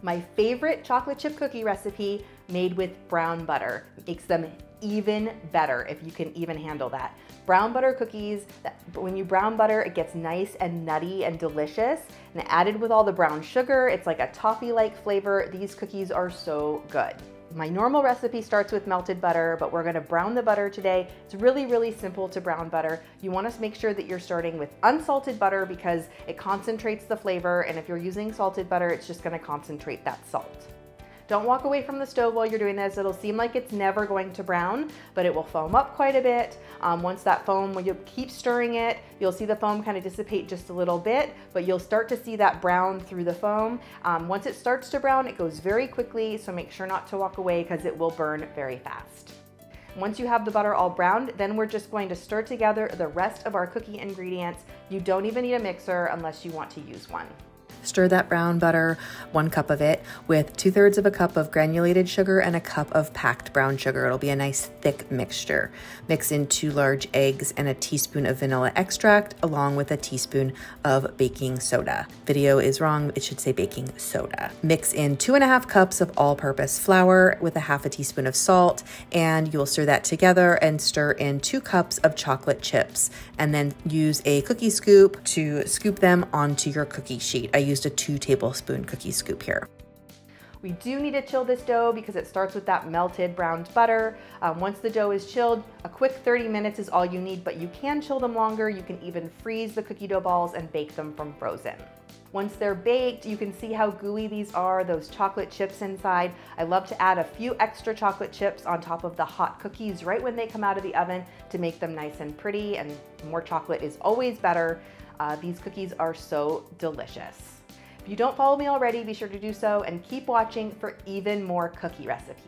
My favorite chocolate chip cookie recipe made with brown butter. Makes them even better if you can even handle that. Brown butter cookies, when you brown butter, it gets nice and nutty and delicious. And added with all the brown sugar, it's like a toffee-like flavor. These cookies are so good. My normal recipe starts with melted butter, but we're gonna brown the butter today. It's really, really simple to brown butter. You wanna make sure that you're starting with unsalted butter because it concentrates the flavor, and if you're using salted butter, it's just gonna concentrate that salt. Don't walk away from the stove while you're doing this. It'll seem like it's never going to brown, but it will foam up quite a bit. Once that foam, when you keep stirring it, you'll see the foam kind of dissipate just a little bit, but you'll start to see that brown through the foam. Once it starts to brown, it goes very quickly, so make sure not to walk away because it will burn very fast. Once you have the butter all browned, then we're just going to stir together the rest of our cookie ingredients. You don't even need a mixer unless you want to use one. Stir that brown butter, 1 cup of it, with 2/3 of a cup of granulated sugar and a cup of packed brown sugar. It'll be a nice thick mixture. Mix in 2 large eggs and a teaspoon of vanilla extract, along with a teaspoon of baking soda. Video is wrong, it should say baking soda. Mix in 2.5 cups of all-purpose flour with a 1/2 teaspoon of salt, and you'll stir that together and stir in 2 cups of chocolate chips, and then use a cookie scoop to scoop them onto your cookie sheet. I used a 2 tablespoon cookie scoop here. We do need to chill this dough because it starts with that melted browned butter. Once the dough is chilled, a quick 30 minutes is all you need, but you can chill them longer. You can even freeze the cookie dough balls and bake them from frozen. Once they're baked, you can see how gooey these are, those chocolate chips inside. I love to add a few extra chocolate chips on top of the hot cookies right when they come out of the oven to make them nice and pretty, and more chocolate is always better. These cookies are so delicious. If you don't follow me already, be sure to do so and keep watching for even more cookie recipes.